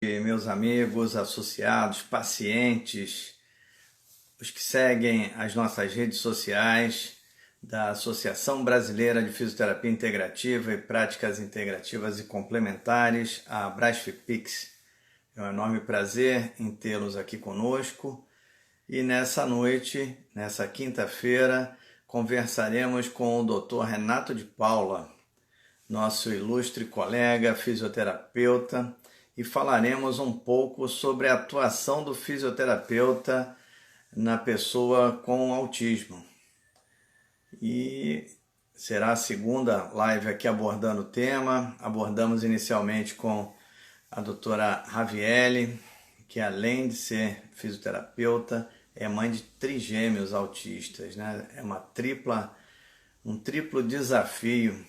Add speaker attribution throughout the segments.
Speaker 1: noite, meus amigos, associados, pacientes, os que seguem as nossas redes sociais da Associação Brasileira de Fisioterapia Integrativa e Práticas Integrativas e Complementares, a Brasfipix. É um enorme prazer em tê-los aqui conosco e nessa noite, nessa quinta-feira, conversaremos com o Dr. Renato de Paula, nosso ilustre colega fisioterapeuta, e falaremos um pouco sobre a atuação do fisioterapeuta na pessoa com autismo. E será a segunda live aqui abordando o tema. Abordamos inicialmente com a doutora Raviele, que além de ser fisioterapeuta, é mãe de trigêmeos autistas, né? É um triplo desafio,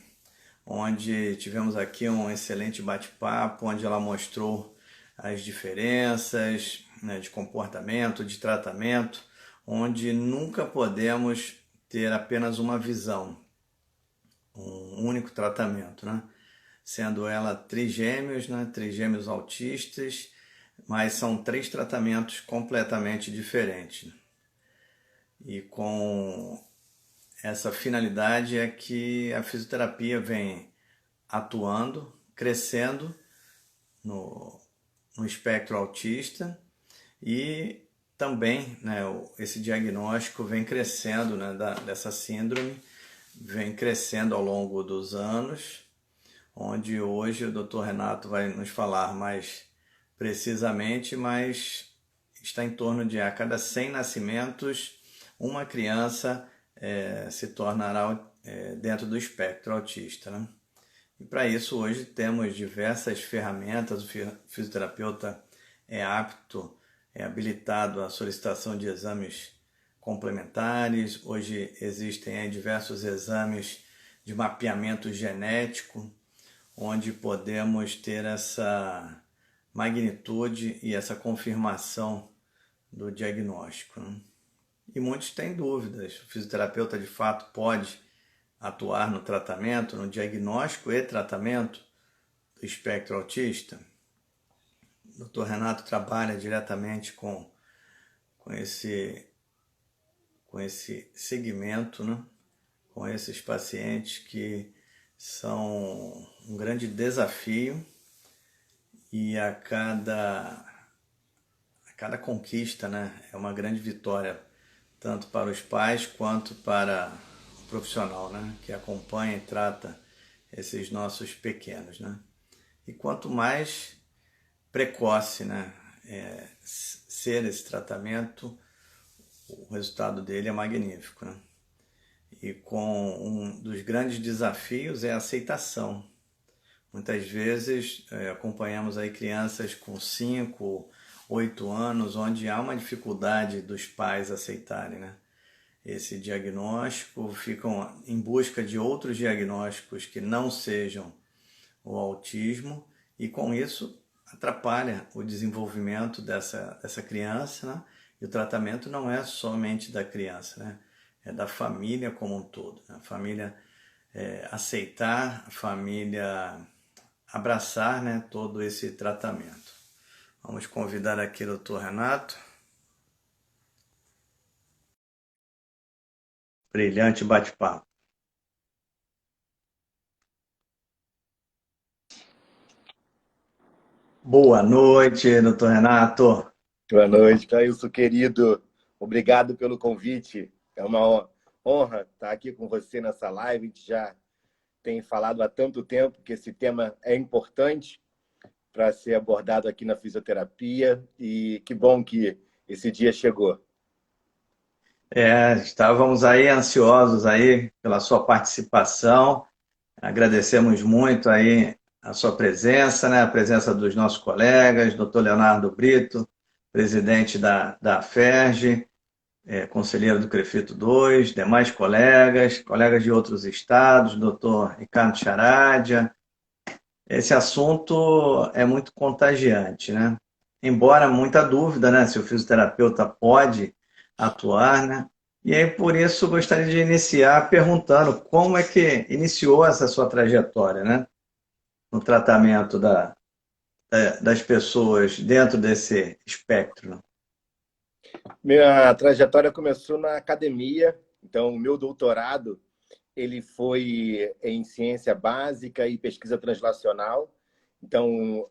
Speaker 1: onde tivemos aqui um excelente bate-papo, onde ela mostrou as diferenças, né, de comportamento, de tratamento, onde nunca podemos ter apenas uma visão, um único tratamento, né? Sendo ela trigêmeos, né, trigêmeos autistas, mas são 3 tratamentos completamente diferentes. E com essa finalidade é que a fisioterapia vem atuando, crescendo no espectro autista e também, né, esse diagnóstico vem crescendo, né, dessa síndrome, vem crescendo ao longo dos anos, onde hoje o Dr. Renato vai nos falar mais precisamente, mas está em torno de a cada 100 nascimentos, uma criança se tornará dentro do espectro autista, né? E para isso hoje temos diversas ferramentas. O fisioterapeuta é apto, é habilitado à solicitação de exames complementares. Hoje existem diversos exames de mapeamento genético, onde podemos ter essa magnitude e essa confirmação do diagnóstico, né? E muitos têm dúvidas. O fisioterapeuta de fato pode atuar no tratamento, no diagnóstico e tratamento do espectro autista? O Dr. Renato trabalha diretamente com esse segmento, né? Com esses pacientes que são um grande desafio, e a cada conquista, né, é uma grande vitória, tanto para os pais quanto para o profissional, né, que acompanha e trata esses nossos pequenos, né? E quanto mais precoce, né, ser esse tratamento, o resultado dele é magnífico, né? E com um dos grandes desafios é a aceitação. Muitas vezes acompanhamos aí crianças com 5, 8 anos, onde há uma dificuldade dos pais aceitarem, né, esse diagnóstico, ficam em busca de outros diagnósticos que não sejam o autismo, e com isso atrapalha o desenvolvimento dessa criança, né? E o tratamento não é somente da criança, né? É da família como um todo, né? A família aceitar, a família abraçar, né, todo esse tratamento. Vamos convidar aqui o Dr. Renato. Brilhante bate-papo. Boa noite, Dr. Renato.
Speaker 2: Boa noite, Cailson, querido. Obrigado pelo convite. É uma honra estar aqui com você nessa live. A gente já tem falado há tanto tempo que esse tema é importante para ser abordado aqui na fisioterapia, e que bom que esse dia chegou.
Speaker 1: Estávamos aí ansiosos aí pela sua participação. Agradecemos muito aí a sua presença, né? A presença dos nossos colegas, Dr. Leonardo Brito, presidente da FERJ, conselheiro do CREFITO 2, demais colegas de outros estados, Dr. Ricardo Charadia. Esse assunto é muito contagiante, né? Embora muita dúvida, né, se o fisioterapeuta pode atuar, né? E aí, por isso, gostaria de iniciar perguntando como é que iniciou essa sua trajetória, né, no tratamento das pessoas dentro desse espectro?
Speaker 2: Minha trajetória começou na academia, então o meu doutorado ele foi em ciência básica e pesquisa translacional. Então,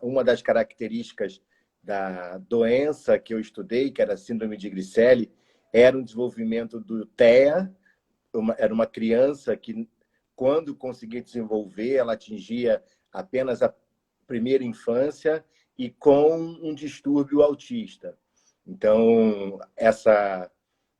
Speaker 2: uma das características da doença que eu estudei, que era a síndrome de Griscelli, era o desenvolvimento do TEA. Era uma criança que, quando conseguia desenvolver, ela atingia apenas a primeira infância e com um distúrbio autista. Então, essa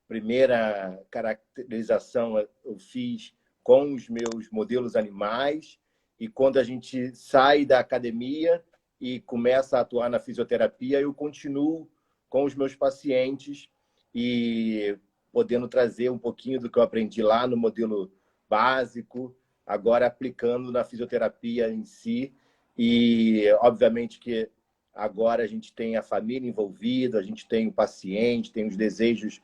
Speaker 2: primeira caracterização eu fiz com os meus modelos animais, e quando a gente sai da academia e começa a atuar na fisioterapia, eu continuo com os meus pacientes e podendo trazer um pouquinho do que eu aprendi lá no modelo básico, agora aplicando na fisioterapia em si. E, obviamente, que agora a gente tem a família envolvida, a gente tem o paciente, tem os desejos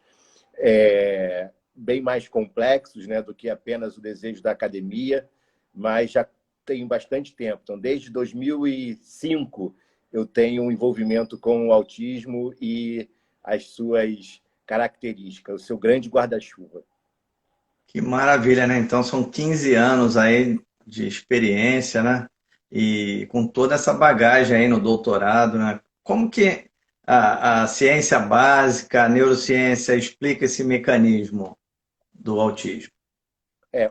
Speaker 2: bem mais complexos, né, do que apenas o desejo da academia, mas já tenho bastante tempo. Então, desde 2005, eu tenho um envolvimento com o autismo e as suas características, o seu grande guarda-chuva.
Speaker 1: Que maravilha, né? Então são 15 anos aí de experiência, né? E com toda essa bagagem aí no doutorado, né? Como que a ciência básica, a neurociência explica esse mecanismo do autismo?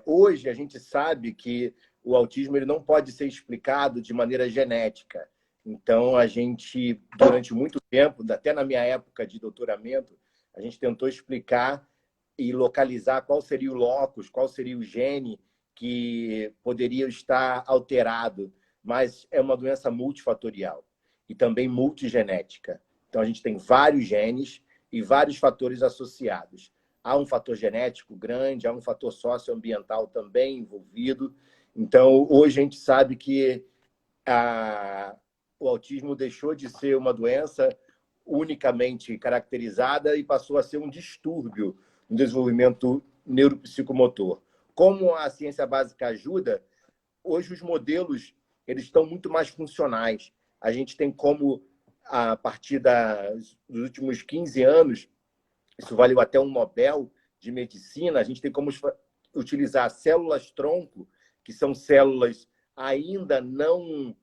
Speaker 2: Hoje a gente sabe que o autismo ele não pode ser explicado de maneira genética. Então, a gente, durante muito tempo, até na minha época de doutoramento, a gente tentou explicar e localizar qual seria o locus, qual seria o gene que poderia estar alterado, mas é uma doença multifatorial e também multigenética. Então, a gente tem vários genes e vários fatores associados. Há um fator genético grande, há um fator socioambiental também envolvido. Então, hoje a gente sabe que o autismo deixou de ser uma doença unicamente caracterizada e passou a ser um distúrbio no desenvolvimento neuropsicomotor. Como a ciência básica ajuda, hoje os modelos eles estão muito mais funcionais. A gente tem como, a partir dos últimos 15 anos, isso valeu até um Nobel de Medicina, a gente tem como utilizar células-tronco, que são células ainda não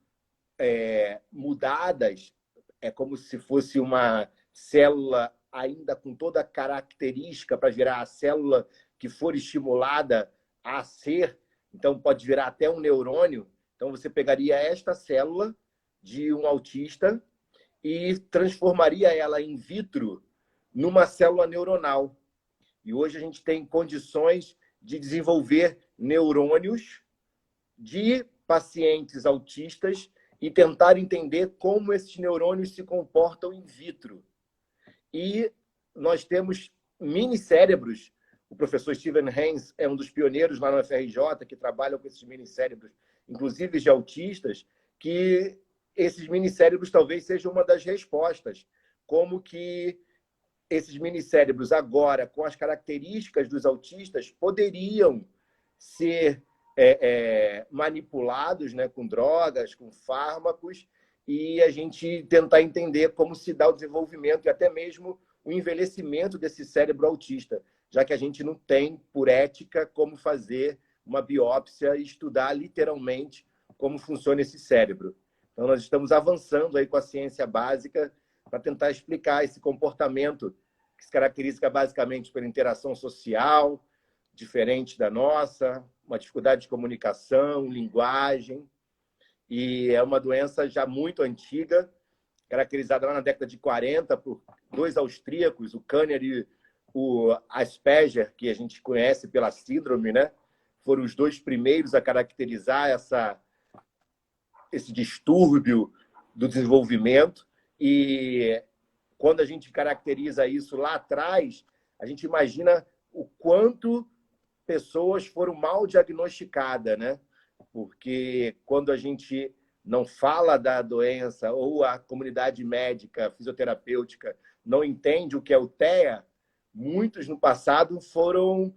Speaker 2: mudadas, é como se fosse uma célula ainda com toda a característica para virar a célula que for estimulada a ser, então pode virar até um neurônio. Então você pegaria esta célula de um autista e transformaria ela in vitro numa célula neuronal. E hoje a gente tem condições de desenvolver neurônios de pacientes autistas e tentar entender como esses neurônios se comportam in vitro. E nós temos mini-cérebros. O professor Steven Haynes é um dos pioneiros lá no FRJ que trabalham com esses mini-cérebros, inclusive de autistas, que esses mini-cérebros talvez sejam uma das respostas. Como que esses mini-cérebros agora, com as características dos autistas, poderiam ser manipulados, né, com drogas, com fármacos, e a gente tentar entender como se dá o desenvolvimento e até mesmo o envelhecimento desse cérebro autista, já que a gente não tem, por ética, como fazer uma biópsia e estudar literalmente como funciona esse cérebro. Então, nós estamos avançando aí com a ciência básica para tentar explicar esse comportamento que se caracteriza basicamente pela interação social, diferente da nossa, uma dificuldade de comunicação, linguagem, e é uma doença já muito antiga, caracterizada lá na década de 40 por dois austríacos, o Kanner e o Asperger, que a gente conhece pela síndrome, né? Foram os dois primeiros a caracterizar esse distúrbio do desenvolvimento. E quando a gente caracteriza isso lá atrás, a gente imagina o quanto pessoas foram mal diagnosticadas, né? Porque quando a gente não fala da doença ou a comunidade médica, fisioterapêutica, não entende o que é o TEA, muitos no passado foram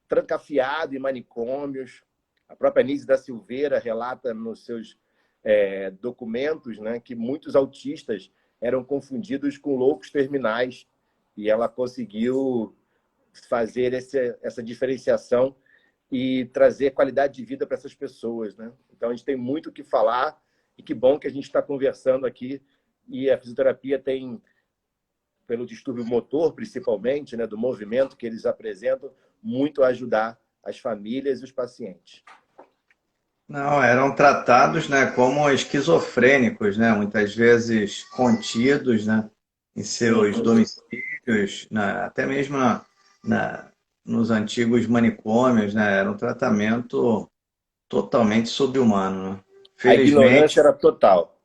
Speaker 2: trancafiados em manicômios. A própria Nise da Silveira relata nos seus documentos, né, que muitos autistas eram confundidos com loucos terminais, e ela conseguiu fazer essa diferenciação e trazer qualidade de vida para essas pessoas, né? Então, a gente tem muito o que falar, e que bom que a gente está conversando aqui, e a fisioterapia tem, pelo distúrbio motor, principalmente, né, do movimento que eles apresentam, muito a ajudar as famílias e os pacientes.
Speaker 1: Não, eram tratados, né, como esquizofrênicos, né, muitas vezes contidos, né, em seus domicílios, né, até mesmo nos antigos manicômios, né, era um tratamento totalmente sobre-humano, né?
Speaker 2: A ignorância
Speaker 1: Felizmente,
Speaker 2: era total.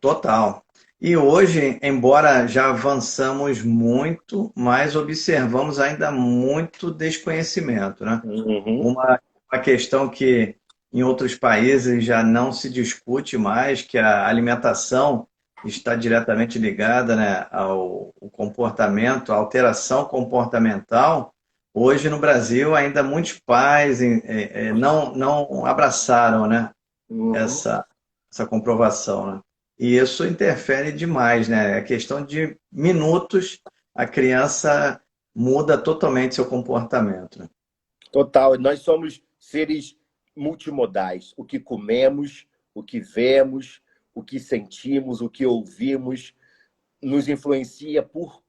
Speaker 1: total. E hoje, embora já avançamos muito, mas observamos ainda muito desconhecimento, né?
Speaker 2: Uhum.
Speaker 1: Uma questão que em outros países já não se discute mais, que a alimentação está diretamente ligada, né, ao comportamento, à alteração comportamental. Hoje no Brasil ainda muitos pais não abraçaram, né,
Speaker 2: Uhum.
Speaker 1: essa, essa comprovação, né? E isso interfere demais, né? É questão de minutos a criança muda totalmente seu comportamento, né?
Speaker 2: Total. Nós somos seres multimodais. O que comemos, o que vemos, o que sentimos, o que ouvimos, nos influencia por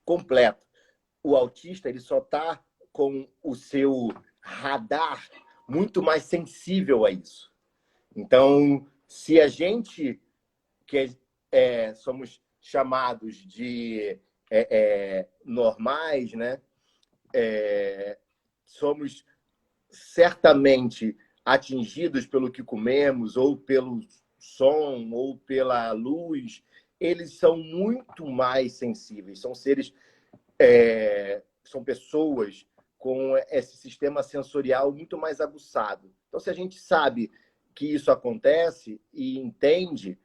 Speaker 2: completo. O autista ele só está com o seu radar muito mais sensível a isso. Então, se a gente, que somos chamados de normais, né? Somos certamente atingidos pelo que comemos, ou pelo som, ou pela luz, eles são muito mais sensíveis. São seres, são pessoas com esse sistema sensorial muito mais aguçado. Então, se a gente sabe que isso acontece e entende,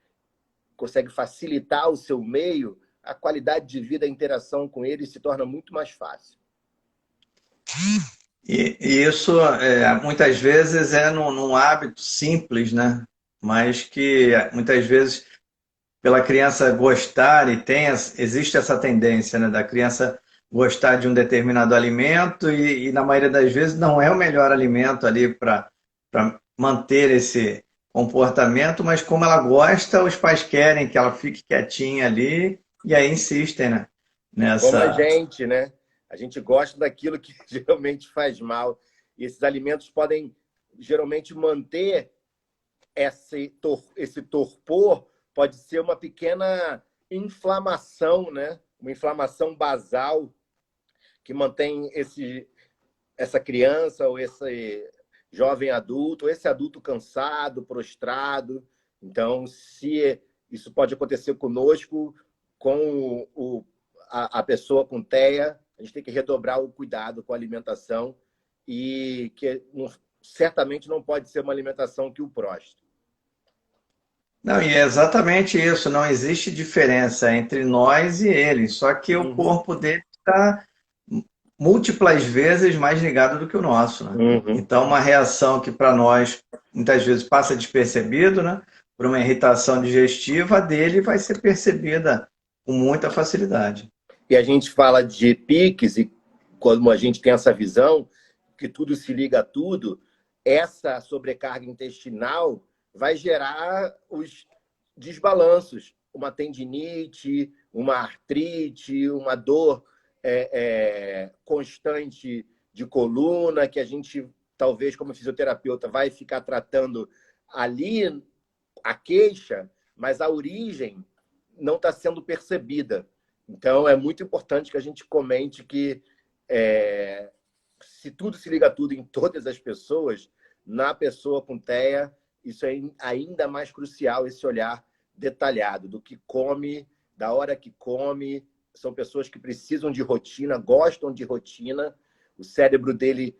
Speaker 2: consegue facilitar o seu meio, a qualidade de vida, a interação com eles se torna muito mais fácil.
Speaker 1: E isso muitas vezes é num hábito simples, né? Mas que muitas vezes pela criança gostar e existe essa tendência, né, da criança gostar de um determinado alimento e na maioria das vezes não é o melhor alimento ali para manter esse comportamento, mas como ela gosta, os pais querem que ela fique quietinha ali e aí insistem, né,
Speaker 2: Como a
Speaker 1: nessa.
Speaker 2: gente, né? A gente gosta daquilo que geralmente faz mal. E esses alimentos podem geralmente manter esse torpor, pode ser uma pequena inflamação, né? Uma inflamação basal que mantém essa criança ou esse jovem adulto, ou esse adulto cansado, prostrado. Então, se isso pode acontecer conosco, com a pessoa com TEA, a gente tem que redobrar o cuidado com a alimentação, e que certamente não pode ser uma alimentação que o prostre.
Speaker 1: Não, e é exatamente isso, não existe diferença entre nós e eles, só que o
Speaker 2: Uhum,
Speaker 1: corpo dele está múltiplas vezes mais ligado do que o nosso, né?
Speaker 2: uhum.
Speaker 1: Então, uma reação que para nós muitas vezes passa despercebido, né? Por uma irritação digestiva, a dele vai ser percebida com muita facilidade.
Speaker 2: E a gente fala de piques, e como a gente tem essa visão, que tudo se liga a tudo, essa sobrecarga intestinal vai gerar os desbalanços, uma tendinite, uma artrite, uma dor constante de coluna, que a gente, talvez, como fisioterapeuta, vai ficar tratando ali a queixa, mas a origem não está sendo percebida. Então, é muito importante que a gente comente que se tudo se liga a tudo em todas as pessoas, na pessoa com TEA, isso é ainda mais crucial, esse olhar detalhado do que come, da hora que come. São pessoas que precisam de rotina, gostam de rotina. O cérebro dele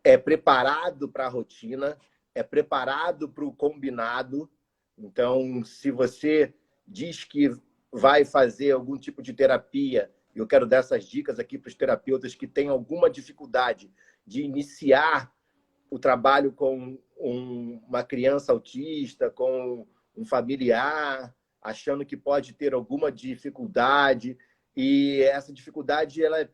Speaker 2: é preparado para a rotina, é preparado para o combinado. Então, se você diz que vai fazer algum tipo de terapia, eu quero dar essas dicas aqui para os terapeutas que têm alguma dificuldade de iniciar o trabalho com uma criança autista, com um familiar, achando que pode ter alguma dificuldade. E essa dificuldade, ela é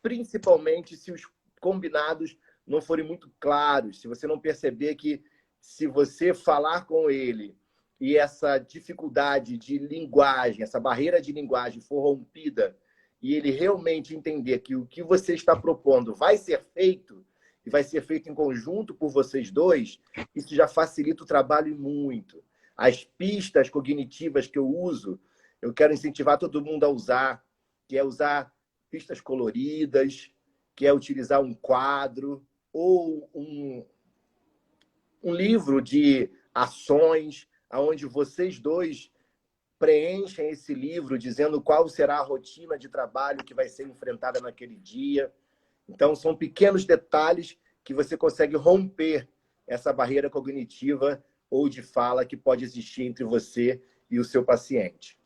Speaker 2: principalmente se os combinados não forem muito claros, se você não perceber que se você falar com ele e essa dificuldade de linguagem, essa barreira de linguagem for rompida e ele realmente entender que o que você está propondo vai ser feito e vai ser feito em conjunto por vocês dois, isso já facilita o trabalho muito. As pistas cognitivas que eu uso, eu quero incentivar todo mundo a usar, que é usar pistas coloridas, que é utilizar um quadro ou um livro de ações, onde vocês dois preenchem esse livro dizendo qual será a rotina de trabalho que vai ser enfrentada naquele dia. Então, são pequenos detalhes que você consegue romper essa barreira cognitiva ou de fala que pode existir entre você e o seu paciente.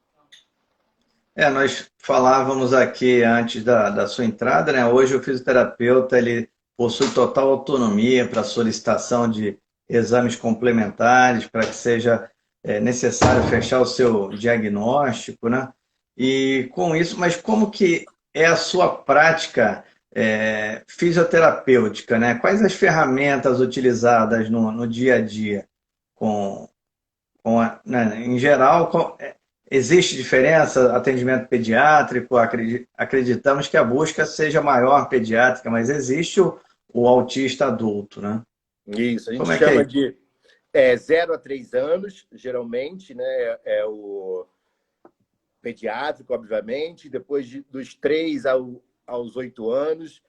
Speaker 1: Nós falávamos aqui antes da sua entrada, né? Hoje o fisioterapeuta ele possui total autonomia para solicitação de exames complementares, para que seja necessário fechar o seu diagnóstico, né? E com isso, mas como que é a sua prática fisioterapêutica, né? Quais as ferramentas utilizadas no dia a dia com, né? Em geral, existe diferença atendimento pediátrico? Acreditamos que a busca seja maior pediátrica, mas existe o autista adulto, né?
Speaker 2: Isso, a gente
Speaker 1: Como é que
Speaker 2: chama
Speaker 1: é?
Speaker 2: de 0 a 3 anos, geralmente, né? É o pediátrico, obviamente. Depois dos 3 aos 8 anos,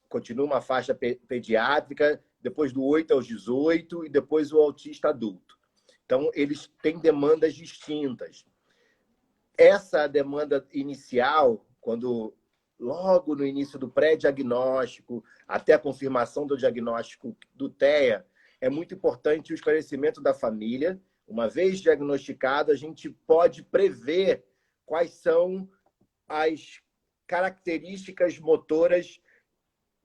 Speaker 2: continua uma faixa pediátrica. Depois do 8 aos 18 e depois o autista adulto. Então, eles têm demandas distintas. Essa demanda inicial, quando logo no início do pré-diagnóstico, até a confirmação do diagnóstico do TEA, é muito importante o esclarecimento da família. Uma vez diagnosticado, a gente pode prever quais são as características motoras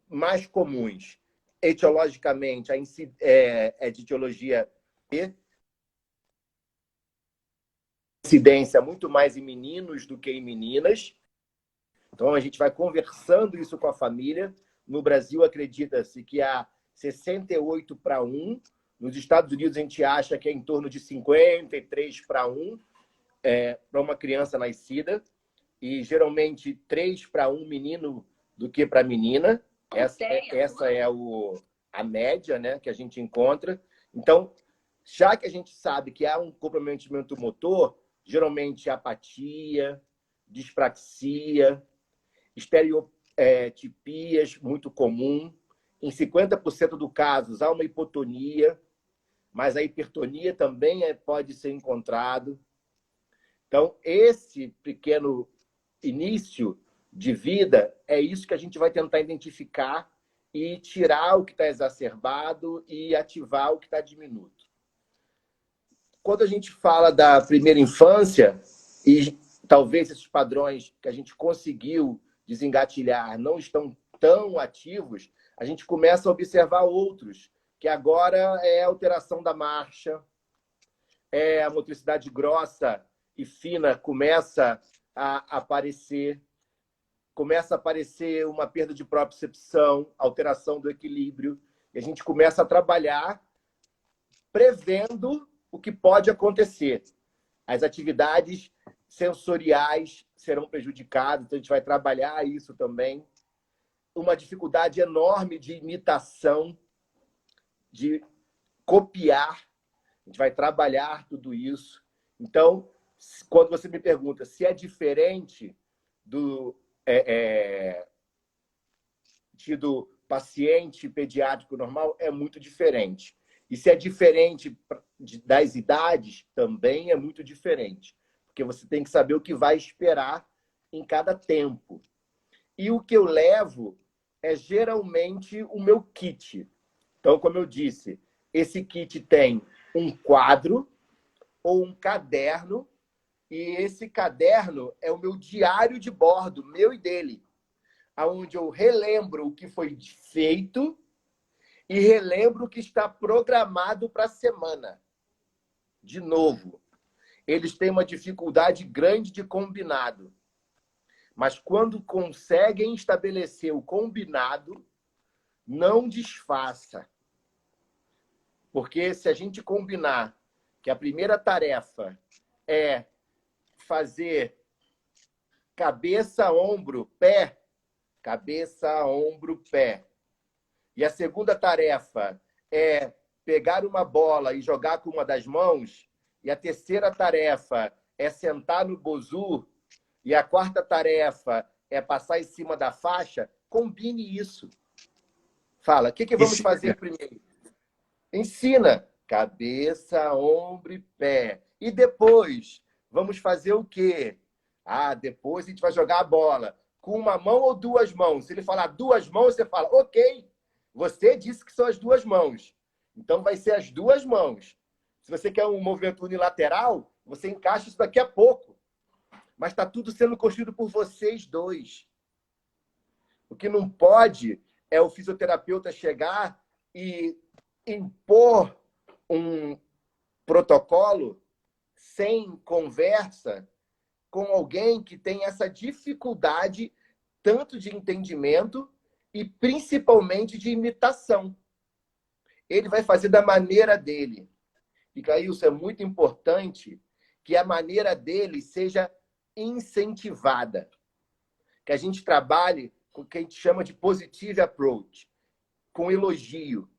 Speaker 2: mais comuns. Etiologicamente, é de etiologia P, incidência muito mais em meninos do que em meninas. Então, a gente vai conversando isso com a família. No Brasil, acredita-se que há 68 para 1. Nos Estados Unidos, a gente acha que é em torno de 53 para 1 para uma criança nascida. E, geralmente, 3 para 1 menino do que para menina. Essa é a média, né, que a gente encontra. Então, já que a gente sabe que há um comprometimento motor, geralmente apatia, dispraxia, estereotipias, muito comum. Em 50% dos casos, há uma hipotonia, mas a hipertonia também pode ser encontrado. Então, esse pequeno início de vida é isso que a gente vai tentar identificar e tirar o que está exacerbado e ativar o que está diminuto. Quando a gente fala da primeira infância, e talvez esses padrões que a gente conseguiu desengatilhar não estão tão ativos, a gente começa a observar outros, que agora é a alteração da marcha, a motricidade grossa e fina começa a aparecer, começa a aparecer uma perda de propriocepção, alteração do equilíbrio, e a gente começa a trabalhar prevendo o que pode acontecer. As atividades sensoriais serão prejudicadas, então a gente vai trabalhar isso também. Uma dificuldade enorme de imitação, de copiar, a gente vai trabalhar tudo isso. Então, quando você me pergunta se é diferente do tido paciente pediátrico normal, é muito diferente. E se é diferente das idades, também é muito diferente. Porque você tem que saber o que vai esperar em cada tempo. E o que eu levo é geralmente o meu kit. Então, como eu disse, esse kit tem um quadro ou um caderno, e esse caderno é o meu diário de bordo, meu e dele, onde eu relembro o que foi feito e relembro que está programado para a semana. De novo, eles têm uma dificuldade grande de combinado. Mas quando conseguem estabelecer o combinado, não desfaça. Porque se a gente combinar que a primeira tarefa é fazer cabeça, ombro, pé, cabeça, ombro, pé. E a segunda tarefa é pegar uma bola e jogar com uma das mãos. E a terceira tarefa é sentar no bozu. E a quarta tarefa é passar em cima da faixa. Combine isso. Fala, o que vamos fazer primeiro? Ensina. Cabeça, ombro e pé. E depois, vamos fazer o quê? Depois a gente vai jogar a bola. Com uma mão ou duas mãos? Se ele falar duas mãos, você fala, ok, você disse que são as duas mãos. Então vai ser as duas mãos. Se você quer um movimento unilateral, você encaixa isso daqui a pouco. Mas está tudo sendo construído por vocês dois. O que não pode é o fisioterapeuta chegar e impor um protocolo sem conversa com alguém que tem essa dificuldade tanto de entendimento e principalmente de imitação. Ele vai fazer da maneira dele. E, Caílson, é muito importante que a maneira dele seja incentivada. Que a gente trabalhe com o que a gente chama de positive approach, com elogio.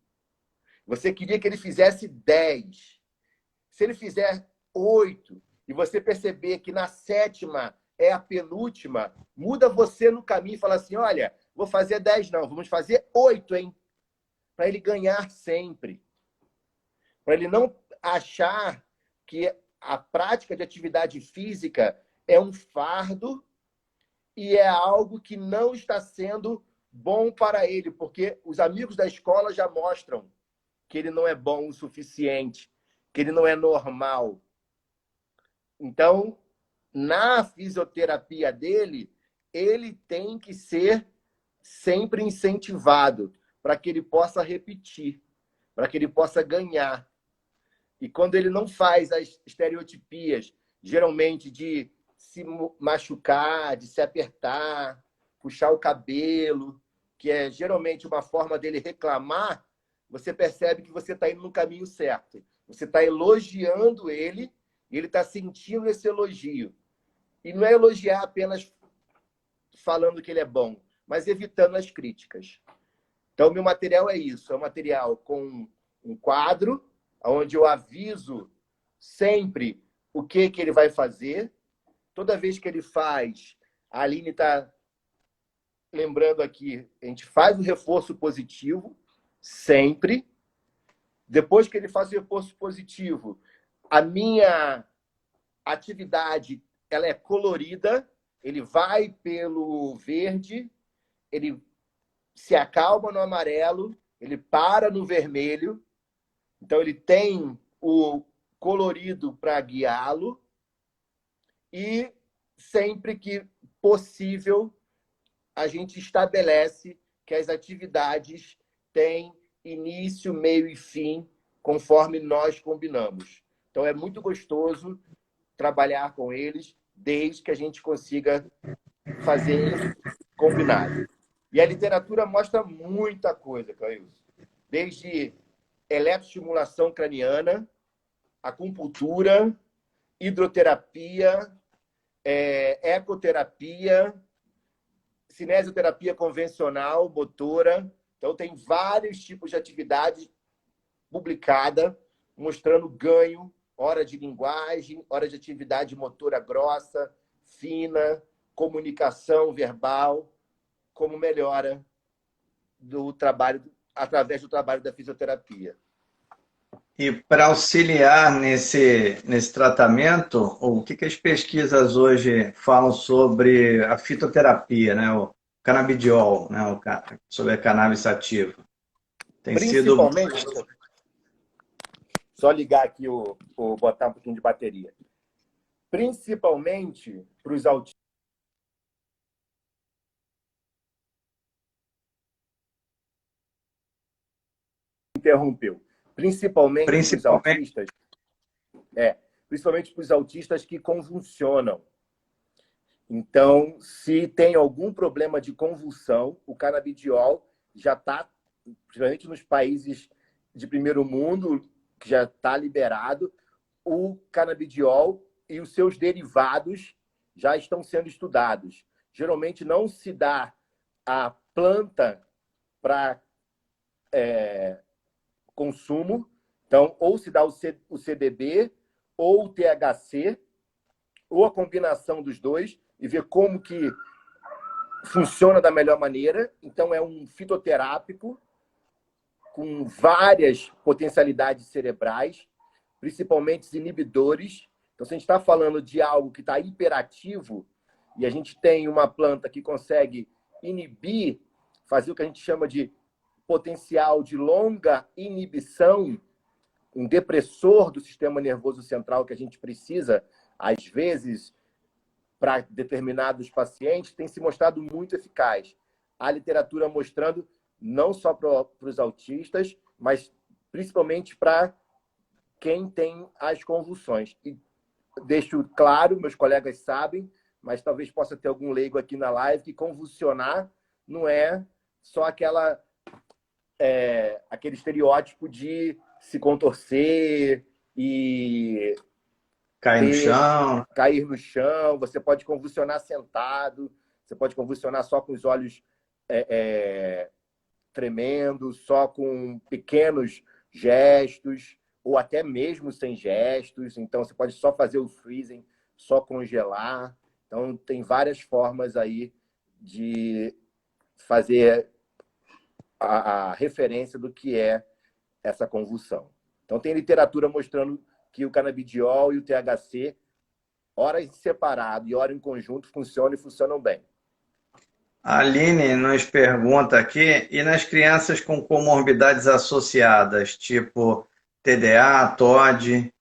Speaker 2: Você queria que ele fizesse 10. Se ele fizer 8, e você perceber que na 7ª é a penúltima, muda você no caminho e fala assim, olha, vou fazer 10 não, vamos fazer 8, hein? Para ele ganhar sempre. Para ele não achar que a prática de atividade física é um fardo e é algo que não está sendo bom para ele, porque os amigos da escola já mostram que ele não é bom o suficiente, que ele não é normal. Então, na fisioterapia dele, ele tem que ser sempre incentivado para que ele possa repetir, para que ele possa ganhar. E quando ele não faz as estereotipias, geralmente de se machucar, de se apertar, puxar o cabelo, que é geralmente uma forma dele reclamar, você percebe que você está indo no caminho certo. Você está elogiando ele e ele está sentindo esse elogio. E não é elogiar apenas falando que ele é bom, mas evitando as críticas. Então, meu material é isso. É um material com um quadro, onde eu aviso sempre o que ele vai fazer. Toda vez que ele faz, a Aline está lembrando aqui, a gente faz o reforço positivo, sempre. Depois que ele faz o reforço positivo, a minha atividade ela é colorida, ele vai pelo verde, ele se acalma no amarelo, ele para no vermelho, então ele tem o colorido para guiá-lo e sempre que possível a gente estabelece que as atividades têm início, meio e fim, conforme nós combinamos. Então é muito gostoso trabalhar com eles, desde que a gente consiga fazer isso combinado. E a literatura mostra muita coisa, Caio. Desde eletroestimulação craniana, acupuntura, hidroterapia, ecoterapia, cinesioterapia convencional, motora. Então, tem vários tipos de atividade publicada, mostrando ganho, hora de linguagem, hora de atividade motora grossa, fina, comunicação verbal, como melhora do trabalho, através do trabalho da fisioterapia.
Speaker 1: E para auxiliar nesse tratamento, o que as pesquisas hoje falam sobre a fitoterapia, né? O canabidiol, né? Sobre a cannabis sativa? Tem sido...
Speaker 2: Principalmente, só ligar aqui, botar um pouquinho de bateria. Principalmente para os autistas. interrompeu. Principalmente para os
Speaker 1: Principalmente.
Speaker 2: autistas, principalmente para os autistas que convulsionam. Então, se tem algum problema de convulsão, o canabidiol já está, principalmente nos países de primeiro mundo, que já está liberado, o canabidiol e os seus derivados já estão sendo estudados. Geralmente não se dá a planta para consumo, então ou se dá o CBD ou o THC, ou a combinação dos dois, e ver como que funciona da melhor maneira. Então, é um fitoterápico com várias potencialidades cerebrais, principalmente os inibidores. Então, se a gente está falando de algo que está hiperativo, e a gente tem uma planta que consegue inibir, fazer o que a gente chama de potencial de longa inibição, um depressor do sistema nervoso central que a gente precisa, às vezes, para determinados pacientes, tem se mostrado muito eficaz. A literatura mostrando não só para os autistas, mas principalmente para quem tem as convulsões. E deixo claro, meus colegas sabem, mas talvez possa ter algum leigo aqui na live, que convulsionar não é só aquele estereótipo de se contorcer e
Speaker 1: Cair no chão.
Speaker 2: cair no chão. Você pode convulsionar sentado, você pode convulsionar só com os olhos tremendo, só com pequenos gestos, ou até mesmo sem gestos. Então, você pode só fazer o freezing, só congelar. Então, tem várias formas aí de fazer a referência do que é essa convulsão. Então, tem literatura mostrando que o canabidiol e o THC, ora em separado e ora em conjunto, funcionam e funcionam bem.
Speaker 1: A Aline nos pergunta aqui, e nas crianças com comorbidades associadas, tipo TDA, TOD?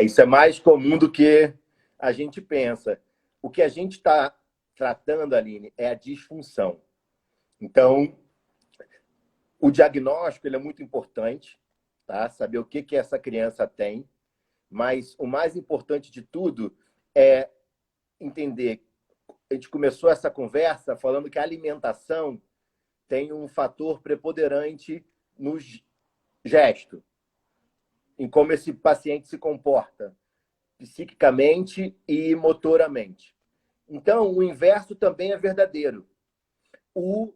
Speaker 2: Isso é mais comum do que a gente pensa. O que a gente está tratando, Aline, é a disfunção. Então, o diagnóstico ele é muito importante, tá? Saber o que essa criança tem, mas o mais importante de tudo é entender. A gente começou essa conversa falando que a alimentação tem um fator preponderante no gesto, em como esse paciente se comporta psiquicamente e motoramente. Então, o inverso também é verdadeiro. O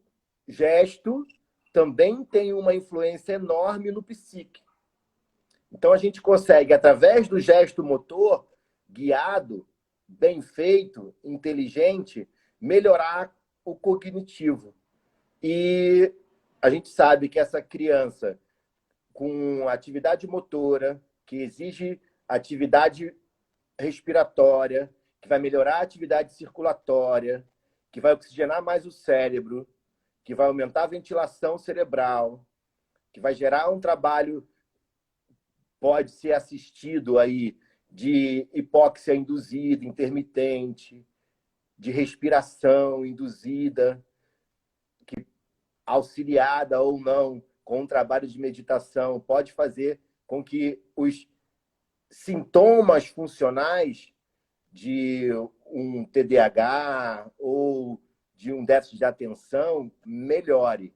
Speaker 2: gesto também tem uma influência enorme no psique. Então, a gente consegue, através do gesto motor, guiado, bem feito, inteligente, melhorar o cognitivo. E a gente sabe que essa criança com atividade motora, que exige atividade respiratória, que vai melhorar a atividade circulatória, que vai oxigenar mais o cérebro, que vai aumentar a ventilação cerebral, que vai gerar um trabalho, pode ser assistido aí, de hipóxia induzida, intermitente, de respiração induzida, que auxiliada ou não com um trabalho de meditação, pode fazer com que os sintomas funcionais de um TDAH ou de um déficit de atenção melhore.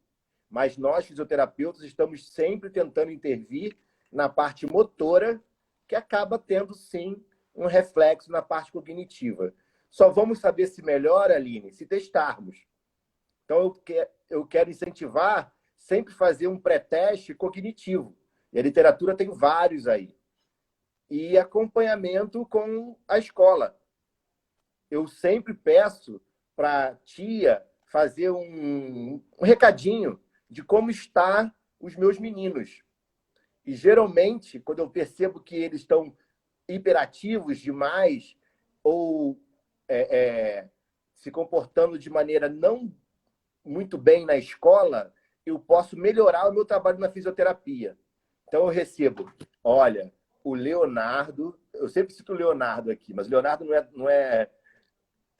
Speaker 2: Mas nós, fisioterapeutas, estamos sempre tentando intervir na parte motora, que acaba tendo, sim, um reflexo na parte cognitiva. Só vamos saber se melhora, Aline, se testarmos. Então, eu quero incentivar sempre fazer um pré-teste cognitivo. E a literatura tem vários aí. E acompanhamento com a escola. Eu sempre peço para a tia fazer um recadinho de como estão os meus meninos. E, geralmente, quando eu percebo que eles estão hiperativos demais ou se comportando de maneira não muito bem na escola, eu posso melhorar o meu trabalho na fisioterapia. Então, eu recebo, olha, o Leonardo, eu sempre cito o Leonardo aqui, mas o Leonardo não é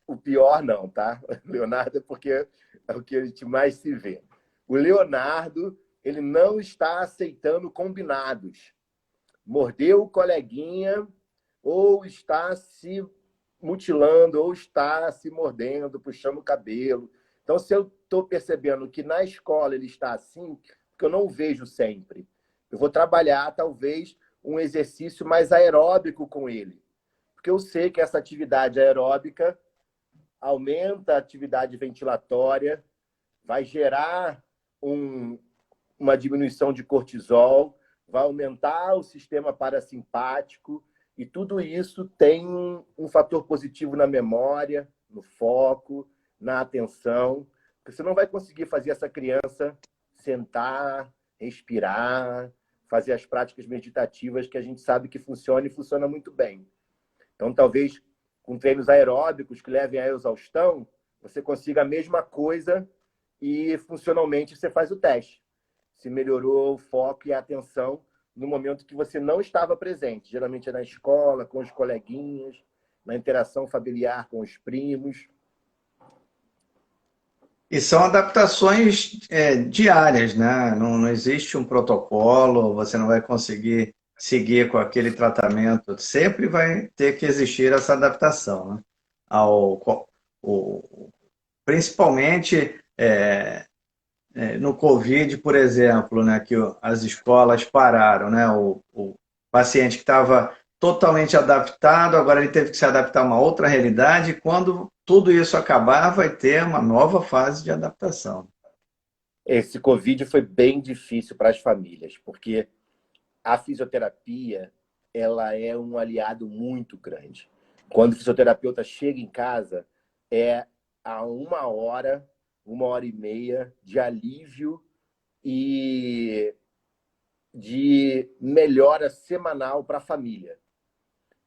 Speaker 2: o pior, não, tá? O Leonardo é porque é o que a gente mais se vê. O Leonardo, ele não está aceitando combinados. Mordeu o coleguinha, ou está se mutilando, ou está se mordendo, puxando o cabelo. Então, se eu estou percebendo que na escola ele está assim, porque eu não o vejo sempre, eu vou trabalhar, talvez, um exercício mais aeróbico com ele. Porque eu sei que essa atividade aeróbica aumenta a atividade ventilatória, vai gerar uma diminuição de cortisol, vai aumentar o sistema parasimpático, e tudo isso tem um fator positivo na memória, no foco, na atenção, porque você não vai conseguir fazer essa criança sentar, respirar, fazer as práticas meditativas que a gente sabe que funciona e funciona muito bem. Então, talvez com treinos aeróbicos que levem à exaustão, você consiga a mesma coisa e funcionalmente você faz o teste. Se melhorou o foco e a atenção no momento que você não estava presente. Geralmente é na escola, com os coleguinhas, na interação familiar com os primos.
Speaker 1: E são adaptações diárias, né? Não existe um protocolo, você não vai conseguir seguir com aquele tratamento. Sempre vai ter que existir essa adaptação, né? Principalmente no Covid, por exemplo, né? Que as escolas pararam, né? O paciente que estava totalmente adaptado, agora ele teve que se adaptar a uma outra realidade. E quando tudo isso acabar, vai ter uma nova fase de adaptação.
Speaker 2: Esse Covid foi bem difícil para as famílias, porque a fisioterapia ela é um aliado muito grande. Quando o fisioterapeuta chega em casa, é a 1 hora e meia de alívio e de melhora semanal para a família.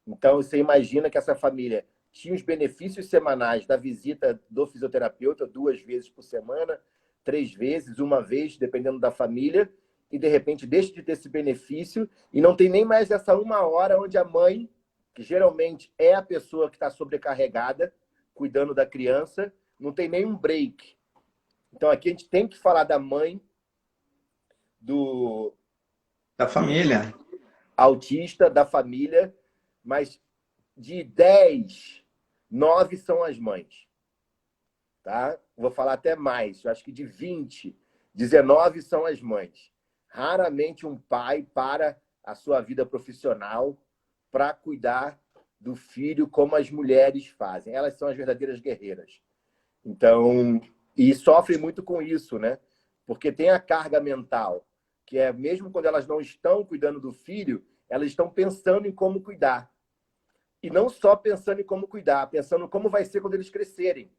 Speaker 2: Então, você imagina que essa família tinha os benefícios semanais da visita do fisioterapeuta 2 vezes por semana, 3 vezes, 1 vez, dependendo da família, e de repente deixa de ter esse benefício e não tem nem mais essa 1 hora onde a mãe, que geralmente é a pessoa que está sobrecarregada, cuidando da criança, não tem nem um break. Então aqui a gente tem que falar da mãe, do
Speaker 1: Da família.
Speaker 2: autista, da família, mas de 10, 9 são as mães. Tá? Vou falar até mais. Eu acho que de 20, 19 são as mães. Raramente um pai para a sua vida profissional para cuidar do filho como as mulheres fazem. Elas são as verdadeiras guerreiras. Então, e sofrem muito com isso, né? Porque tem a carga mental, que é mesmo quando elas não estão cuidando do filho, elas estão pensando em como cuidar. E não só pensando em como cuidar, pensando como vai ser quando eles crescerem.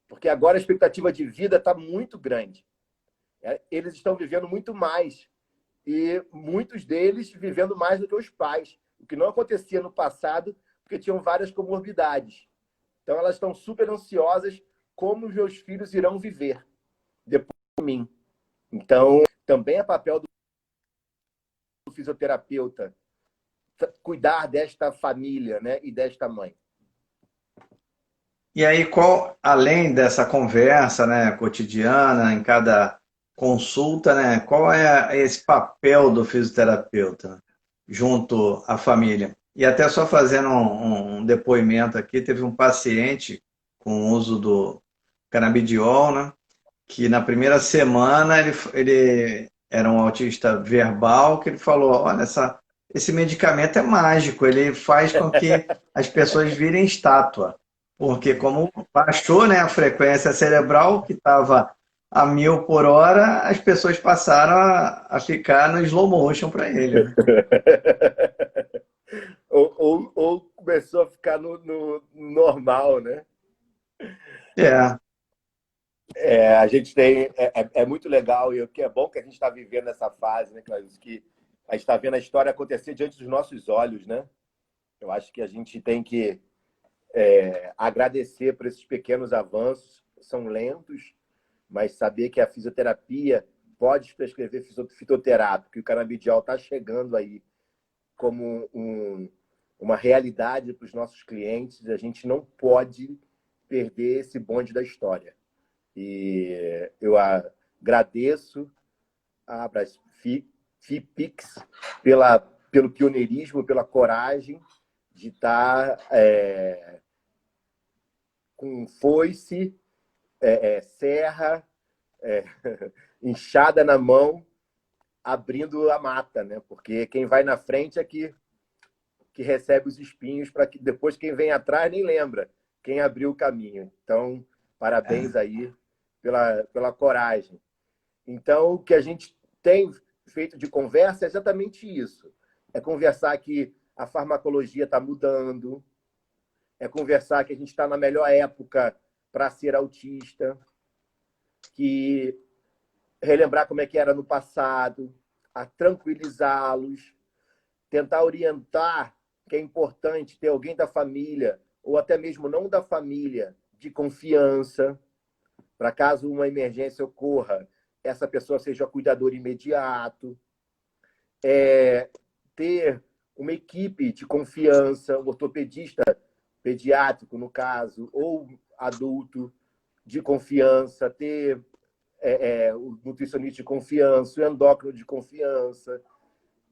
Speaker 2: Porque agora a expectativa de vida está muito grande. Eles estão vivendo muito mais. E muitos deles vivendo mais do que os pais. O que não acontecia no passado, porque tinham várias comorbidades. Então, elas estão super ansiosas como os meus filhos irão viver depois de mim. Então, também é papel do fisioterapeuta cuidar desta família, né, e desta mãe.
Speaker 1: E aí, além dessa conversa, né, cotidiana, em cada consulta, né, qual é esse papel do fisioterapeuta junto à família? E até só fazendo um depoimento aqui, teve um paciente com o uso do canabidiol, né, que na primeira semana ele era um autista verbal, que ele falou, olha, esse medicamento é mágico, ele faz com que as pessoas virem estátua. Porque como baixou, né, a frequência cerebral, que estava a 1.000 por hora, as pessoas passaram a ficar no slow motion para ele, né?
Speaker 2: ou começou a ficar no normal, né?
Speaker 1: É,
Speaker 2: A gente tem. É muito legal e o que é bom que a gente está vivendo essa fase, né, Clarice? Que a gente está vendo a história acontecer diante dos nossos olhos, né? Eu acho que a gente tem que agradecer por esses pequenos avanços, são lentos, mas saber que a fisioterapia pode prescrever fitoterápico, que o canabidiol está chegando aí como uma realidade para os nossos clientes, a gente não pode perder esse bonde da história. E agradeço a FIPIX pelo pioneirismo, pela coragem de estar com foice, serra, enxada na mão, abrindo a mata, né? Porque quem vai na frente é que recebe os espinhos, para que depois quem vem atrás nem lembra quem abriu o caminho. Então, parabéns aí pela coragem. Então, o que a gente tem feito de conversa é exatamente isso. É conversar que a farmacologia está mudando, é conversar que a gente está na melhor época para ser autista, que relembrar como é que era no passado, a tranquilizá-los, tentar orientar que é importante ter alguém da família, ou até mesmo não da família, de confiança, para caso uma emergência ocorra, essa pessoa seja cuidador imediato. Ter uma equipe de confiança, um ortopedista pediátrico, no caso, ou adulto de confiança, ter o nutricionista de confiança, o endócrino de confiança.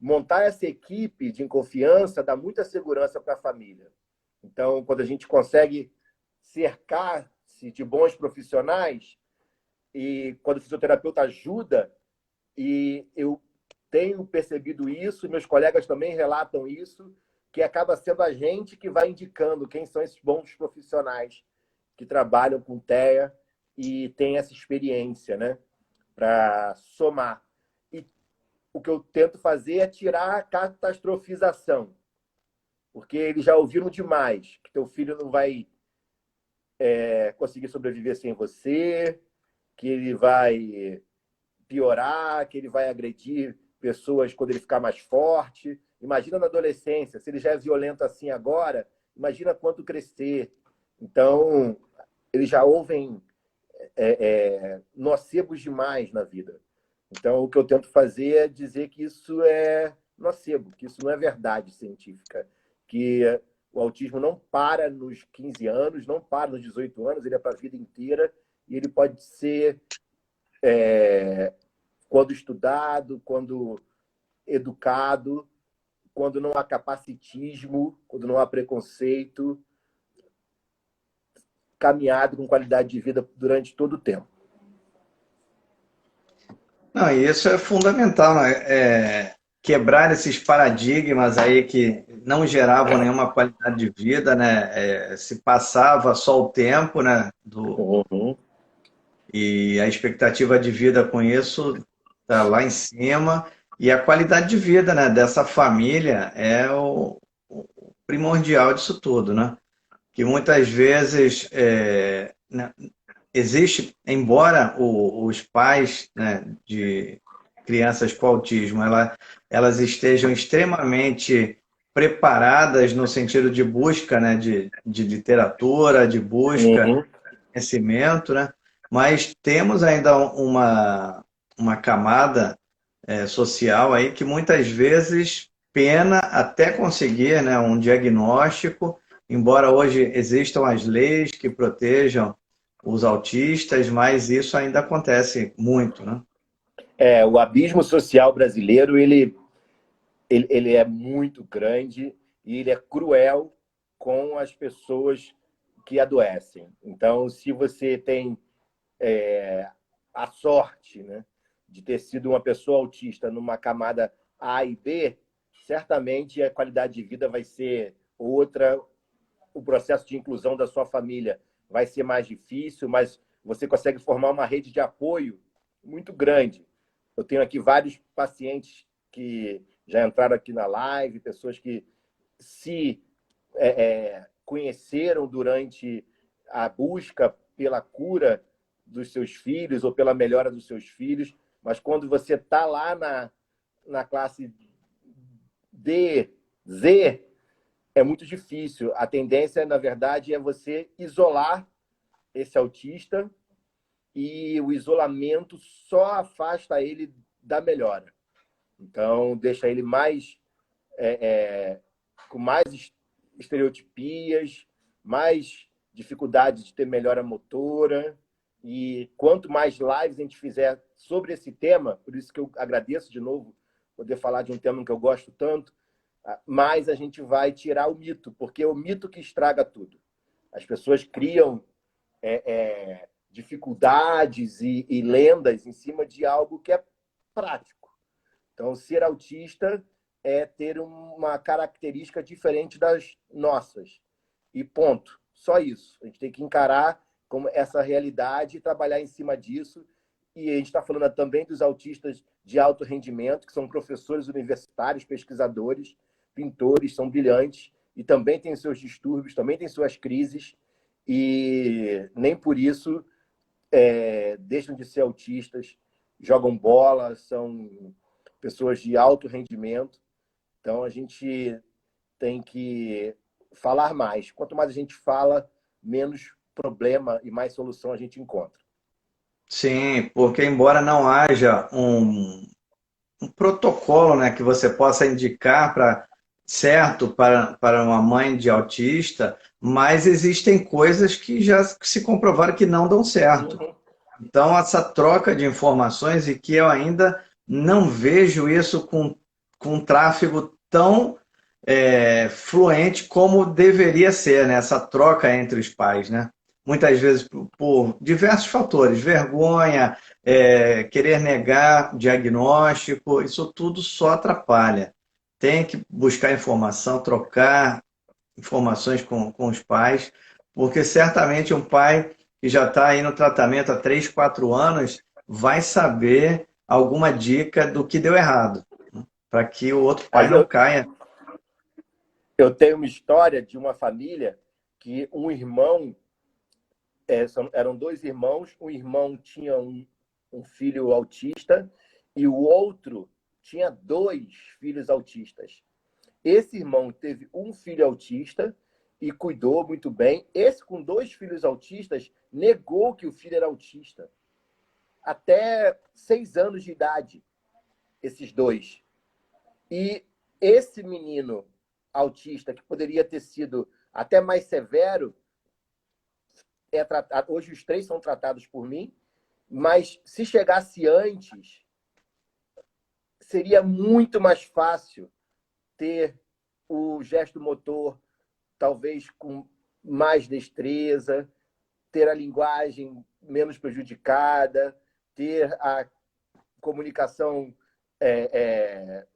Speaker 2: Montar essa equipe de confiança dá muita segurança para a família. Então, quando a gente consegue cercar-se de bons profissionais, e quando o fisioterapeuta ajuda, e eu tenho percebido isso, meus colegas também relatam isso, que acaba sendo a gente que vai indicando quem são esses bons profissionais que trabalham com TEA e têm essa experiência, né, para somar. E o que eu tento fazer é tirar a catastrofização, porque eles já ouviram demais que teu filho não vai conseguir sobreviver sem você, que ele vai piorar, que ele vai agredir pessoas quando ele ficar mais forte. Imagina na adolescência, se ele já é violento assim agora, imagina quanto crescer. Então, eles já ouvem nocebos demais na vida. Então, o que eu tento fazer é dizer que isso é nocebo, que isso não é verdade científica, que o autismo não para nos 15 anos, não para nos 18 anos, ele é para a vida inteira e ele pode ser, quando estudado, quando educado, quando não há capacitismo, quando não há preconceito, caminhado com qualidade de vida durante todo o tempo.
Speaker 1: Não, e isso é fundamental, né? Quebrar esses paradigmas aí que não geravam nenhuma qualidade de vida, né? Se passava só o tempo, né?
Speaker 2: Uhum.
Speaker 1: E a expectativa de vida com isso tá lá em cima. E a qualidade de vida, né, dessa família é o primordial disso tudo, né? Que muitas vezes né, existe, embora os pais, né, de crianças com autismo, elas estejam extremamente preparadas no sentido de busca, né, de literatura, de busca
Speaker 2: Uhum.
Speaker 1: conhecimento, né? Mas temos ainda uma camada social aí que muitas vezes pena até conseguir, né, um diagnóstico, embora hoje existam as leis que protejam os autistas, mas isso ainda acontece muito, né?
Speaker 2: O abismo social brasileiro ele é muito grande e ele é cruel com as pessoas que adoecem. Então, se você tem a sorte, né, de ter sido uma pessoa autista numa camada A e B, certamente a qualidade de vida vai ser outra, o processo de inclusão da sua família vai ser mais difícil, mas você consegue formar uma rede de apoio muito grande. Eu tenho aqui vários pacientes que já entraram aqui na live, pessoas que se conheceram durante a busca pela cura dos seus filhos ou pela melhora dos seus filhos, mas quando você está lá na classe D, Z, é muito difícil. A tendência, na verdade, é você isolar esse autista e o isolamento só afasta ele da melhora. Então, deixa ele mais com mais estereotipias, mais dificuldade de ter melhora motora E quanto mais lives a gente fizer sobre esse tema, por isso que eu agradeço de novo poder falar de um tema que eu gosto tanto, mais a gente vai tirar o mito, porque é o mito que estraga tudo. As pessoas criam dificuldades e lendas em cima de algo que é prático. Então, ser autista é ter uma característica diferente das nossas. E ponto. Só isso. A gente tem que encarar como essa realidade e trabalhar em cima disso. E a gente está falando também dos autistas de alto rendimento, que são professores universitários, pesquisadores, pintores, são brilhantes e também têm seus distúrbios, também têm suas crises e nem por isso deixam de ser autistas, jogam bola, são pessoas de alto rendimento. Então, a gente tem que falar mais. Quanto mais a gente fala, menos problema e mais solução a gente encontra.
Speaker 1: Sim, porque embora não haja um protocolo, né, que você possa indicar para uma mãe de autista, mas existem coisas que já se comprovaram que não dão certo.
Speaker 2: Uhum.
Speaker 1: Então, essa troca de informações e que eu ainda não vejo isso com um tráfego tão fluente como deveria ser, né? Essa troca entre os pais, né? Muitas vezes por diversos fatores, vergonha, querer negar diagnóstico, isso tudo só atrapalha. Tem que buscar informação, trocar informações com os pais, porque certamente um pai que já está aí no tratamento há 3, 4 anos vai saber alguma dica do que deu errado, para que o outro pai
Speaker 2: Mas
Speaker 1: não caia.
Speaker 2: eu tenho uma história de uma família que um irmão, eram dois irmãos, um irmão tinha um filho autista e o outro tinha dois filhos autistas. Esse irmão teve um filho autista e cuidou muito bem. Esse, com dois filhos autistas, negou que o filho era autista. Até 6 anos de idade, esses dois. E esse menino autista, que poderia ter sido até mais severo, hoje os 3 são tratados por mim, mas se chegasse antes, seria muito mais fácil ter o gesto motor, talvez com mais destreza, ter a linguagem menos prejudicada, ter a comunicação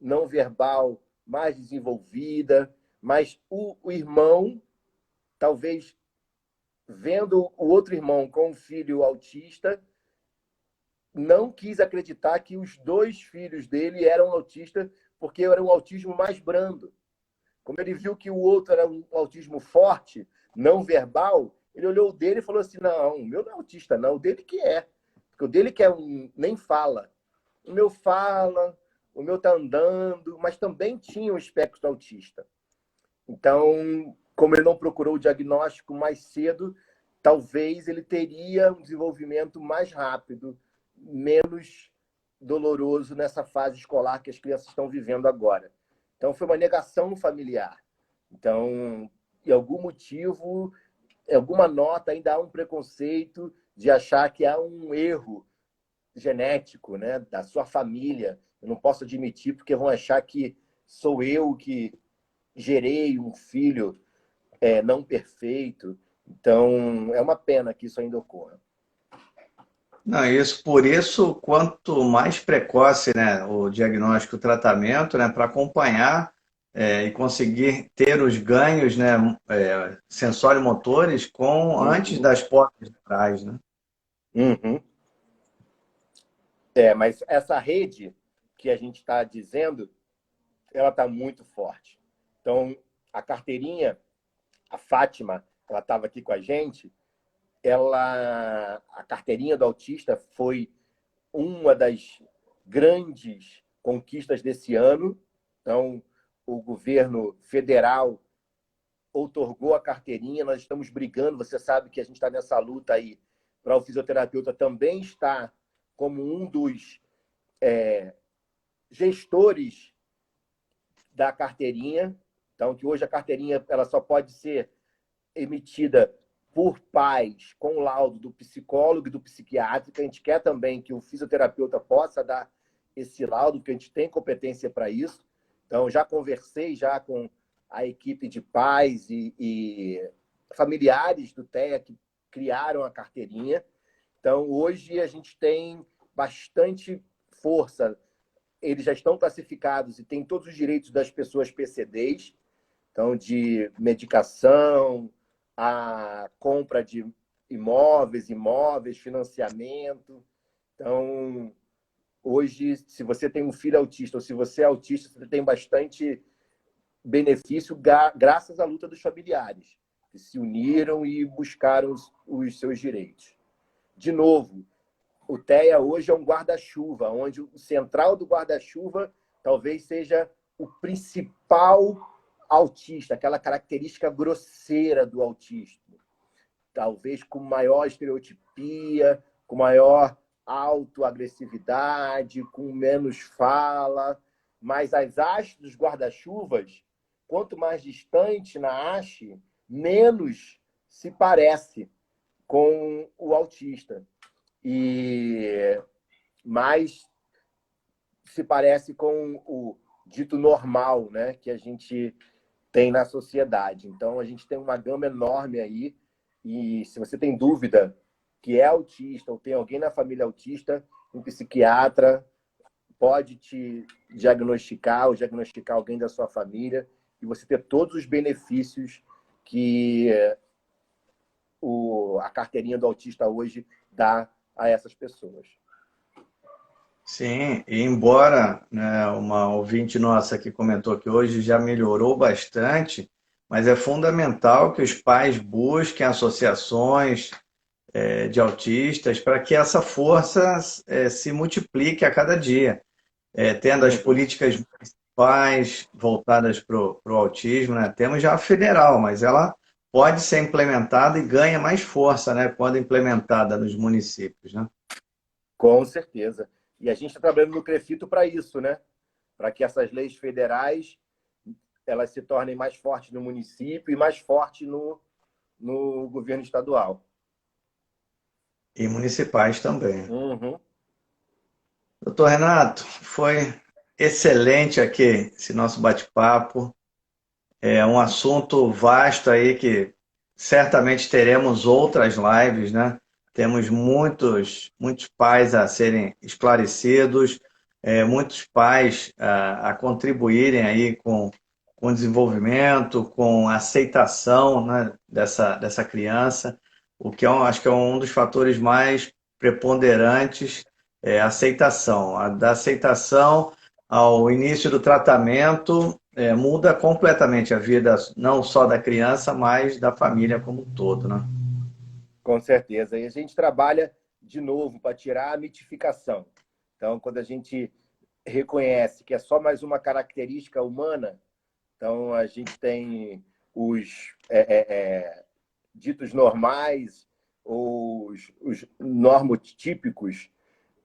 Speaker 2: não verbal mais desenvolvida, mas o irmão, talvez vendo o outro irmão com um filho autista, não quis acreditar que os 2 filhos dele eram autistas, porque era um autismo mais brando. Como ele viu que o outro era um autismo forte, não verbal, ele olhou o dele e falou assim, não, o meu não é autista, não, o dele que é. Porque o dele que nem fala. O meu fala, o meu tá andando, mas também tinha um espectro autista. Então, como ele não procurou o diagnóstico mais cedo, talvez ele teria um desenvolvimento mais rápido, menos doloroso nessa fase escolar que as crianças estão vivendo agora. Então, foi uma negação familiar. Então, em algum motivo, em alguma nota, ainda há um preconceito de achar que há um erro genético, né, da sua família. Eu não posso admitir porque vão achar que sou eu que gerei um filho não perfeito. Então, é uma pena que isso ainda ocorra.
Speaker 1: Não, isso, por isso, quanto mais precoce, né, o diagnóstico, o tratamento, né, para acompanhar e conseguir ter os ganhos, né, sensório-motores antes
Speaker 2: Uhum.
Speaker 1: das portas de trás, né?
Speaker 2: Uhum. Mas essa rede que a gente está dizendo, ela está muito forte. Então, a carteirinha, a Fátima, ela estava aqui com a gente, a carteirinha do autista foi uma das grandes conquistas desse ano. Então, o governo federal outorgou a carteirinha, nós estamos brigando, você sabe que a gente está nessa luta aí para o fisioterapeuta também estar como um dos gestores da carteirinha. Então, que hoje a carteirinha ela só pode ser emitida por pais com laudo do psicólogo e do psiquiátrico. A gente quer também que o fisioterapeuta possa dar esse laudo, porque a gente tem competência para isso. Então, já conversei já com a equipe de pais e familiares do TEA que criaram a carteirinha. Então, hoje a gente tem bastante força. Eles já estão classificados e têm todos os direitos das pessoas PCDs, então, de medicação, a compra de imóveis, financiamento. Então, hoje, se você tem um filho autista ou se você é autista, você tem bastante benefício graças à luta dos familiares, que se uniram e buscaram os seus direitos. De novo, o TEA hoje é um guarda-chuva, onde o central do guarda-chuva talvez seja o principal autista, aquela característica grosseira do autismo, talvez com maior estereotipia, com maior autoagressividade, com menos fala, mas as hastes dos guarda-chuvas, quanto mais distante na haste, menos se parece com o autista e mais se parece com o dito normal, né, que a gente tem na sociedade. Então, a gente tem uma gama enorme aí e se você tem dúvida que é autista ou tem alguém na família autista, um psiquiatra pode te diagnosticar ou diagnosticar alguém da sua família e você ter todos os benefícios que a carteirinha do autista hoje dá a essas pessoas.
Speaker 1: Sim, e embora, né, uma ouvinte nossa que comentou que hoje já melhorou bastante, mas é fundamental que os pais busquem associações de autistas para que essa força se multiplique a cada dia, tendo as políticas municipais voltadas para o autismo, né? Temos já a federal, mas ela pode ser implementada e ganha mais força, né, quando implementada nos municípios, né?
Speaker 2: Com certeza. E a gente está trabalhando no CREFITO para isso, né? Para que essas leis federais elas se tornem mais fortes no município e mais fortes no governo estadual.
Speaker 1: E municipais também.
Speaker 2: Uhum.
Speaker 1: Doutor Renato, foi excelente aqui esse nosso bate-papo. É um assunto vasto aí que certamente teremos outras lives, né? Temos muitos pais a serem esclarecidos, muitos pais a contribuírem aí com o desenvolvimento, com a aceitação, né, dessa criança, o que acho que é um dos fatores mais preponderantes, a aceitação. Da aceitação ao início do tratamento, muda completamente a vida, não só da criança, mas da família como um todo, né?
Speaker 2: Com certeza. E a gente trabalha de novo para tirar a mitificação. Então, quando a gente reconhece que é só mais uma característica humana, então a gente tem os ditos normais, os normotípicos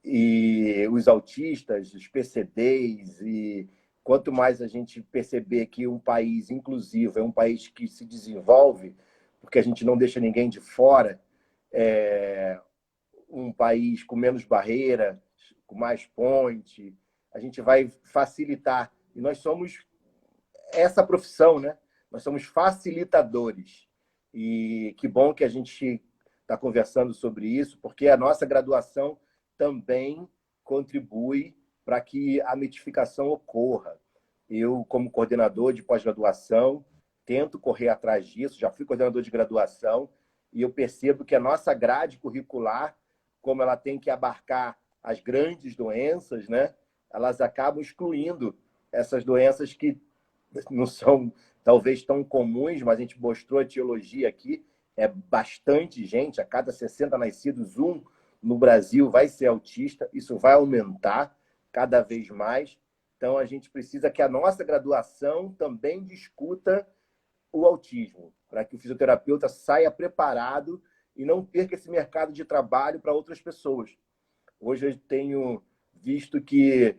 Speaker 2: e os autistas, os PCDs, e quanto mais a gente perceber que um país inclusivo é um país que se desenvolve, porque a gente não deixa ninguém de fora, um país com menos barreira, com mais ponte, a gente vai facilitar. E nós somos essa profissão, né? Nós somos facilitadores. E que bom que a gente está conversando sobre isso, porque a nossa graduação também contribui para que a mitificação ocorra. Eu, como coordenador de pós-graduação, tento correr atrás disso, já fui coordenador de graduação, e eu percebo que a nossa grade curricular, como ela tem que abarcar as grandes doenças, né, elas acabam excluindo essas doenças que não são talvez tão comuns, mas a gente mostrou a etiologia aqui, é bastante gente, a cada 60 nascidos, um no Brasil vai ser autista, isso vai aumentar cada vez mais. Então, a gente precisa que a nossa graduação também discuta o autismo, para que o fisioterapeuta saia preparado e não perca esse mercado de trabalho para outras pessoas. Hoje eu tenho visto que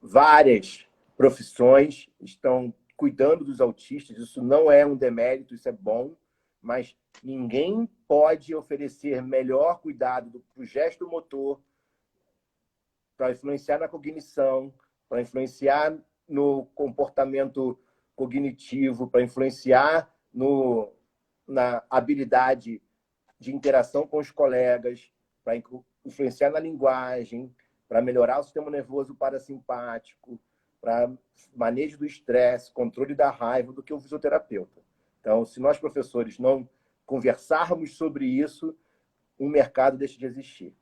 Speaker 2: várias profissões estão cuidando dos autistas, isso não é um demérito, isso é bom, mas ninguém pode oferecer melhor cuidado para o gesto motor, para influenciar na cognição, para influenciar no comportamento cognitivo, para influenciar na habilidade de interação com os colegas, para influenciar na linguagem, para melhorar o sistema nervoso parasimpático, para manejo do estresse, controle da raiva, do que o fisioterapeuta. Então, se nós, professores, não conversarmos sobre isso, o mercado deixa de existir.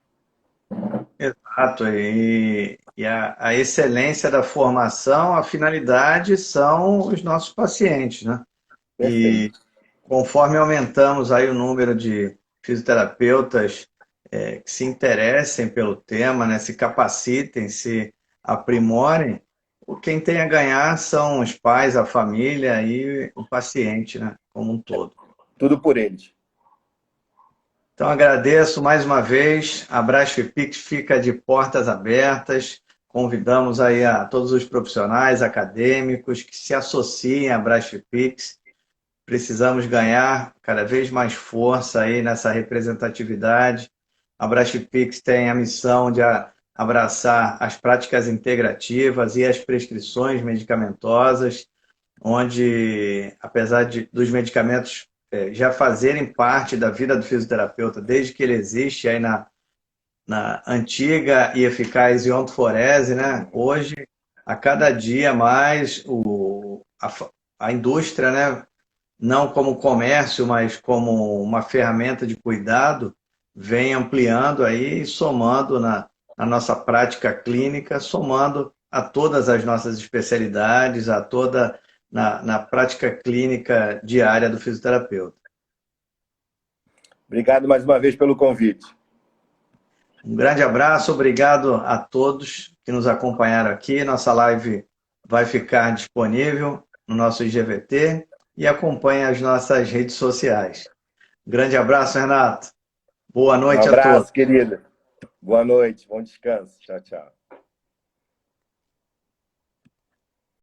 Speaker 1: Exato, e a excelência da formação, a finalidade são os nossos pacientes, né?
Speaker 2: Perfeito.
Speaker 1: E conforme aumentamos aí o número de fisioterapeutas que se interessem pelo tema, né, se capacitem, se aprimorem, quem tem a ganhar são os pais, a família e o paciente, né, como um todo.
Speaker 2: Tudo por eles.
Speaker 1: Então, agradeço mais uma vez. A Brasfipix fica de portas abertas. Convidamos aí a todos os profissionais acadêmicos que se associem à Brasfipix. Precisamos ganhar cada vez mais força aí nessa representatividade. A Brasfipix tem a missão de abraçar as práticas integrativas e as prescrições medicamentosas, onde, apesar dos medicamentos já fazerem parte da vida do fisioterapeuta desde que ele existe aí na antiga e eficaz iontoforese, né? Hoje, a cada dia mais, a indústria, né? Não como comércio, mas como uma ferramenta de cuidado, vem ampliando aí, somando na nossa prática clínica, somando a todas as nossas especialidades, a toda na prática clínica diária do fisioterapeuta.
Speaker 2: Obrigado mais uma vez pelo convite.
Speaker 1: Um grande abraço, obrigado a todos que nos acompanharam aqui. Nossa live vai ficar disponível no nosso IGVT e acompanhe as nossas redes sociais. Grande abraço, Renato. Boa noite a todos.
Speaker 2: Um abraço, querida. Boa noite, bom descanso. Tchau, tchau.